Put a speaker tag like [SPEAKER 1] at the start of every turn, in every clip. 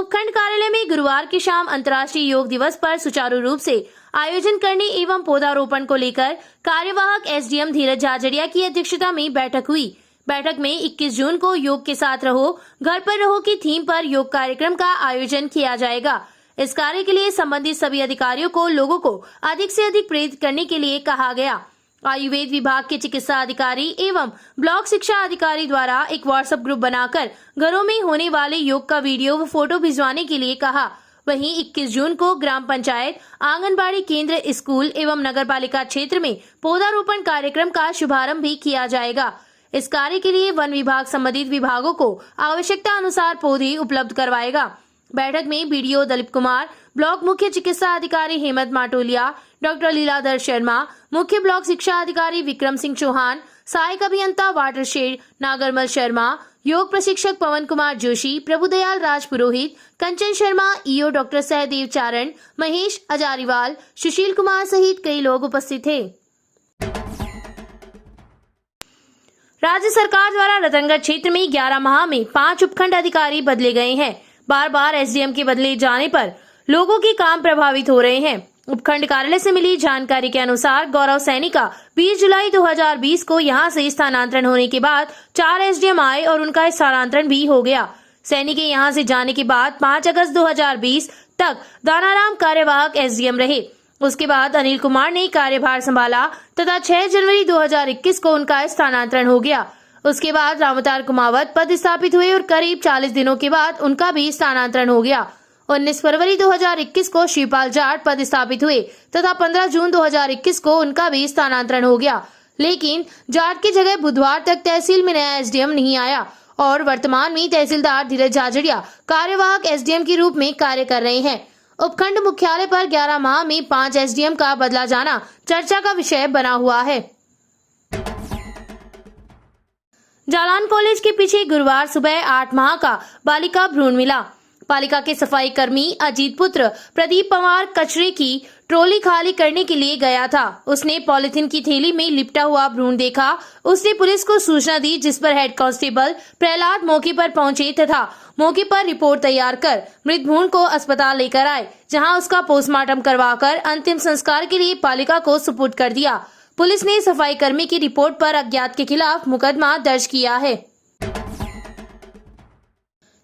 [SPEAKER 1] उपखंड कार्यालय में गुरुवार की शाम अंतर्राष्ट्रीय योग दिवस पर सुचारू रूप से आयोजन करने एवं पौधारोपण को लेकर कार्यवाहक एसडीएम धीरज झाझड़िया की अध्यक्षता में बैठक हुई। बैठक में 21 जून को योग के साथ रहो घर पर रहो की थीम पर योग कार्यक्रम का आयोजन किया जाएगा। इस कार्य के लिए संबंधित सभी अधिकारियों को लोगों को अधिक से अधिक प्रेरित करने के लिए कहा गया। आयुर्वेद विभाग के चिकित्सा अधिकारी एवं ब्लॉक शिक्षा अधिकारी द्वारा एक व्हाट्सएप ग्रुप बनाकर घरों में होने वाले योग का वीडियो व फोटो भिजवाने के लिए कहा। वहीं 21 जून को ग्राम पंचायत, आंगनबाड़ी केंद्र, स्कूल एवं नगर पालिका क्षेत्र में पौधारोपण कार्यक्रम का शुभारंभ भी किया जाएगा। इस कार्य के लिए वन विभाग संबंधित विभागों को आवश्यकता अनुसार पौधे उपलब्ध करवाएगा। बैठक में बीडीओ दलीप कुमार, ब्लॉक मुख्य चिकित्सा अधिकारी हेमंत माटोलिया, डॉक्टर लीलाधर शर्मा, मुख्य ब्लॉक शिक्षा अधिकारी विक्रम सिंह चौहान, सहायक अभियंता वाटरशेड नागरमल शर्मा, योग प्रशिक्षक पवन कुमार जोशी, प्रभुदयाल राज पुरोहित, कंचन शर्मा, ईओ डॉक्टर सहदेव चारण, महेश अजारीवाल, सुशील कुमार सहित कई लोग उपस्थित थे। राज्य सरकार द्वारा रतनगढ़ क्षेत्र में 11 माह में 5 उपखंड अधिकारी बदले गए हैं। बार बार एसडीएम के बदले जाने पर लोगों के काम प्रभावित हो रहे हैं। उपखंड कार्यालय से मिली जानकारी के अनुसार गौरव सैनी का 20 जुलाई 2020 को यहां से स्थानांतरण होने के बाद 4 एसडीएम आए और उनका स्थानांतरण भी हो गया। सैनी के यहां से जाने के बाद 5 अगस्त 2020 तक दानाराम कार्यवाहक एसडीएम रहे। उसके बाद अनिल कुमार ने कार्यभार संभाला तथा 6 जनवरी 2021 को उनका स्थानांतरण हो गया। उसके बाद रामअवतार कुमावत पद स्थापित हुए और करीब 40 दिनों के बाद उनका भी स्थानांतरण हो गया। 19 फरवरी 2021 को शिवपाल जाट पद स्थापित हुए तथा 15 जून 2021 को उनका भी स्थानांतरण हो गया। लेकिन जाट की जगह बुधवार तक तहसील में नया एसडीएम नहीं आया और वर्तमान में तहसीलदार धीरज झाझड़िया कार्यवाहक एसडीएम के रूप में कार्य कर रहे हैं। उपखंड मुख्यालय पर 11 माह में 5 एसडीएम का बदला जाना चर्चा का विषय बना हुआ है। जालान कॉलेज के पीछे गुरुवार सुबह 8 माह का बालिका भ्रूण मिला। पालिका के सफाई कर्मी अजीत पुत्र प्रदीप पवार कचरे की ट्रॉली खाली करने के लिए गया था। उसने पॉलिथीन की थैली में लिपटा हुआ भ्रूण देखा। उसने पुलिस को सूचना दी, जिस पर हेड कांस्टेबल प्रहलाद मौके पर पहुंचे तथा मौके पर रिपोर्ट तैयार कर मृत भ्रूण को अस्पताल लेकर आए, जहां उसका पोस्टमार्टम करवाकर अंतिम संस्कार के लिए पालिका को सुपुर्द कर दिया। पुलिस ने सफाई कर्मी की रिपोर्ट पर अज्ञात के खिलाफ मुकदमा दर्ज किया है।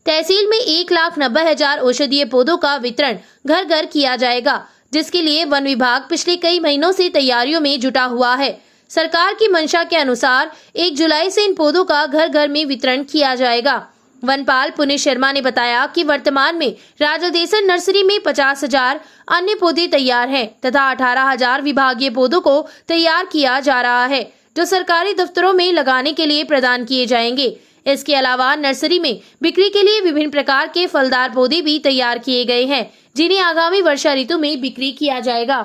[SPEAKER 1] तहसील में 1,90,000 औषधीय पौधों का वितरण घर घर किया जाएगा, जिसके लिए वन विभाग पिछले कई महीनों से तैयारियों में जुटा हुआ है। सरकार की मंशा के अनुसार 1 जुलाई से इन पौधों का घर घर में वितरण किया जाएगा। वनपाल पुनीत शर्मा ने बताया कि वर्तमान में राजादेसन नर्सरी में 50,000 अन्य पौधे तैयार हैं तथा 18,000 विभागीय पौधों को तैयार किया जा रहा है, जो सरकारी दफ्तरों में लगाने के लिए प्रदान किए जाएंगे। इसके अलावा नर्सरी में बिक्री के लिए विभिन्न प्रकार के फलदार पौधे भी तैयार किए गए हैं, जिन्हें आगामी वर्षा ऋतु में बिक्री किया जाएगा।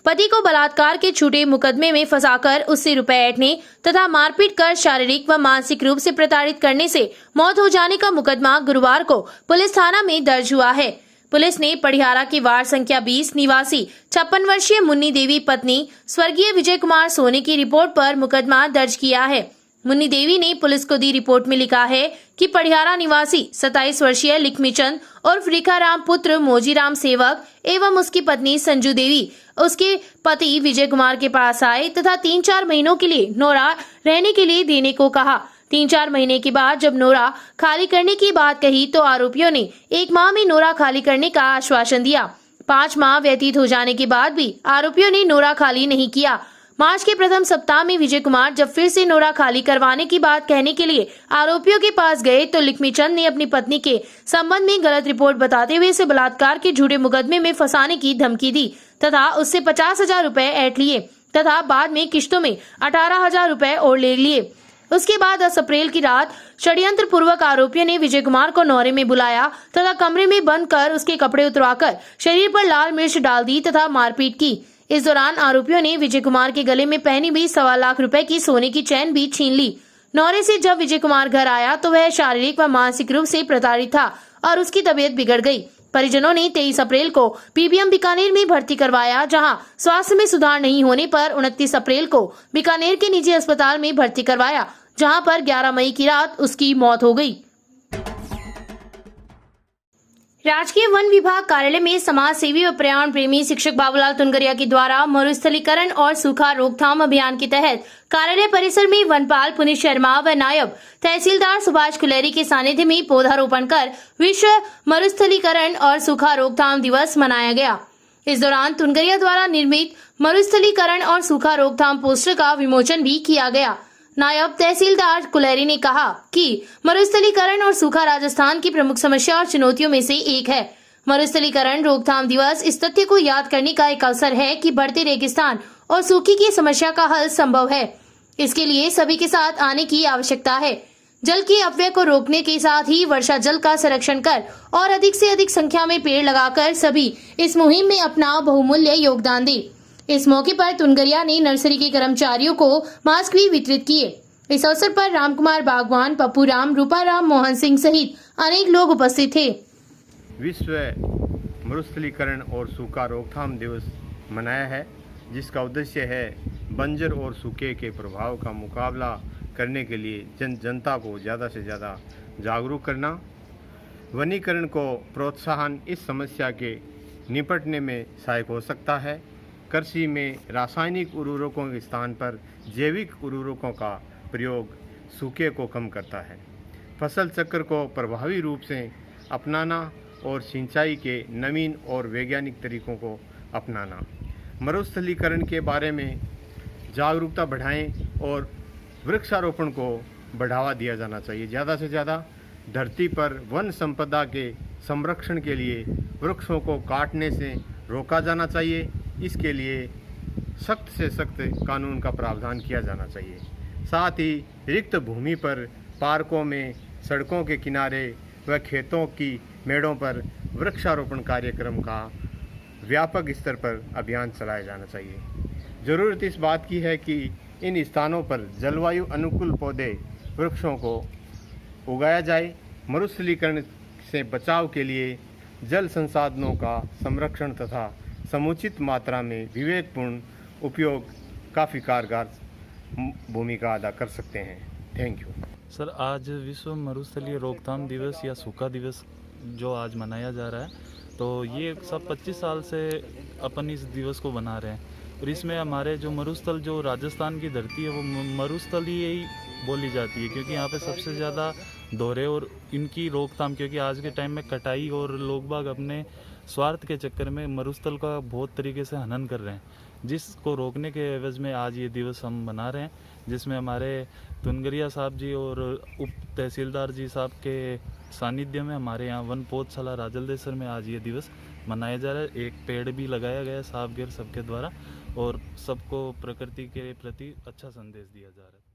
[SPEAKER 1] पति को बलात्कार के झूठे मुकदमे में फंसाकर उससे रुपए ऐंठने तथा मारपीट कर शारीरिक व मानसिक रूप से प्रताड़ित करने से मौत हो जाने का मुकदमा गुरुवार को पुलिस थाना में दर्ज हुआ है। पुलिस ने पड़ियारा के वार्ड संख्या 20 निवासी 56 वर्षीय मुन्नी देवी पत्नी स्वर्गीय विजय कुमार सोनी की रिपोर्ट पर मुकदमा दर्ज किया है। मुन्नी देवी ने पुलिस को दी रिपोर्ट में लिखा है कि पड़ियारा निवासी 27 वर्षीय लिखमीचंद और फ्रीकाराम पुत्र मोजीराम सेवक एवं उसकी पत्नी संजू देवी उसके पति विजय कुमार के पास आए तथा 3-4 महीनों के लिए नोरा रहने के लिए देने को कहा। 3-4 महीने के बाद जब नोरा खाली करने की बात कही तो आरोपियों ने 1 माह में नोरा खाली करने का आश्वासन दिया। 5 माह व्यतीत हो जाने के बाद भी आरोपियों ने नोरा खाली नहीं किया। मार्च के प्रथम सप्ताह में विजय कुमार जब फिर से नोरा खाली करवाने की बात कहने के लिए आरोपियों के पास गए तो लिखमीचंद ने अपनी पत्नी के संबंध में गलत रिपोर्ट बताते हुए इसे बलात्कार के झूठे मुकदमे में फंसाने की धमकी दी तथा उससे 50,000 रुपए ऐंठ लिए तथा बाद में किश्तों में 18,000 रुपए और ले लिए। उसके बाद 10 अप्रैल की रात षड्यंत्र पूर्वक आरोपियों ने विजय कुमार को नौरे में बुलाया तथा कमरे में बंद कर उसके कपड़े उतरवाकर शरीर पर लाल मिर्च डाल दी तथा मारपीट की। इस दौरान आरोपियों ने विजय कुमार के गले में पहनी भी 1.25 लाख रुपए की सोने की चैन भी छीन ली। नौरे से जब विजय कुमार घर आया तो वह शारीरिक व मानसिक रूप से प्रताड़ित था और उसकी तबीयत बिगड़ गई। परिजनों ने 23 अप्रैल को पीबीएम बीकानेर में भर्ती करवाया, जहां स्वास्थ्य में सुधार नहीं होने पर 29 अप्रैल को बीकानेर के निजी अस्पताल में भर्ती करवाया, जहां पर 11 मई की रात उसकी मौत हो गई। राजकीय वन विभाग कार्यालय में समाज सेवी व पर्यावरण प्रेमी शिक्षक बाबूलाल तुनगरिया के द्वारा मरुस्थलीकरण और सूखा रोकथाम अभियान के तहत कार्यालय परिसर में वनपाल पुनीत शर्मा व नायब तहसीलदार सुभाष कुलेरी के सानिध्य में पौधारोपण कर विश्व मरुस्थलीकरण और सूखा रोकथाम दिवस मनाया गया। इस दौरान तुनगरिया द्वारा निर्मित मरुस्थलीकरण और सूखा रोकथाम पोस्टर का विमोचन भी किया गया। नायब तहसीलदार कुलेरी ने कहा कि मरुस्थलीकरण और सूखा राजस्थान की प्रमुख समस्या और चुनौतियों में से एक है। मरुस्थलीकरण रोकथाम दिवस इस तथ्य को याद करने का एक अवसर है कि बढ़ते रेगिस्तान और सूखे की समस्या का हल संभव है। इसके लिए सभी के साथ आने की आवश्यकता है। जल के अपव्यय को रोकने के साथ ही वर्षा जल का संरक्षण कर और अधिक से अधिक संख्या में पेड़ लगाकर सभी इस मुहिम में अपना बहुमूल्य योगदान दें। इस मौके पर तुनगरिया ने नर्सरी के कर्मचारियों को मास्क भी वितरित किए। इस अवसर पर रामकुमार बागवान, पप्पू राम, रूपाराम, मोहन सिंह सहित अनेक लोग उपस्थित थे।
[SPEAKER 2] विश्व मरुस्थलीकरण और सूखा रोकथाम दिवस मनाया है, जिसका उद्देश्य है बंजर और सूखे के प्रभाव का मुकाबला करने के लिए जनता को ज़्यादा से ज़्यादा जागरूक करना। वनीकरण को प्रोत्साहन इस समस्या के निपटने में सहायक हो सकता है। कृषि में रासायनिक उर्वरकों के स्थान पर जैविक उर्वरकों का प्रयोग सूखे को कम करता है। फसल चक्र को प्रभावी रूप से अपनाना और सिंचाई के नवीन और वैज्ञानिक तरीकों को अपनाना। मरुस्थलीकरण के बारे में जागरूकता बढ़ाएं और वृक्षारोपण को बढ़ावा दिया जाना चाहिए। ज़्यादा से ज़्यादा धरती पर वन संपदा के संरक्षण के लिए वृक्षों को काटने से रोका जाना चाहिए। इसके लिए सख्त से सख्त कानून का प्रावधान किया जाना चाहिए। साथ ही रिक्त भूमि पर, पार्कों में, सड़कों के किनारे व खेतों की मेड़ों पर वृक्षारोपण कार्यक्रम का व्यापक स्तर पर अभियान चलाया जाना चाहिए। ज़रूरत इस बात की है कि इन स्थानों पर जलवायु अनुकूल पौधे वृक्षों को उगाया जाए। मरुस्थलीकरण से बचाव के लिए जल संसाधनों का संरक्षण तथा समुचित मात्रा में विवेकपूर्ण उपयोग काफ़ी कारगर भूमिका अदा कर सकते हैं। Thank you
[SPEAKER 3] sir. आज विश्व मरुस्थलीय रोकथाम दिवस या सूखा दिवस जो आज मनाया जा रहा है, तो ये सब 25 साल से अपन इस दिवस को बना रहे हैं और इसमें हमारे जो मरुस्थल, जो राजस्थान की धरती है, वो मरुस्थल ही बोली जाती है, क्योंकि यहाँ पे सबसे ज़्यादा दौरे और इनकी रोकथाम, क्योंकि आज के टाइम में कटाई और लोग बाग अपने स्वार्थ के चक्कर में मरुस्थल का बहुत तरीके से हनन कर रहे हैं, जिसको रोकने के एवज में आज ये दिवस हम मना रहे हैं, जिसमें हमारे तुनगरिया साहब जी और उप तहसीलदार जी साहब के सानिध्य में हमारे यहाँ वन पौधशाला राजलदेसर में आज ये दिवस मनाया जा रहा है। एक पेड़ भी लगाया गया है साहब गिर सबके द्वारा और सबको प्रकृति के प्रति अच्छा संदेश दिया जा रहा है।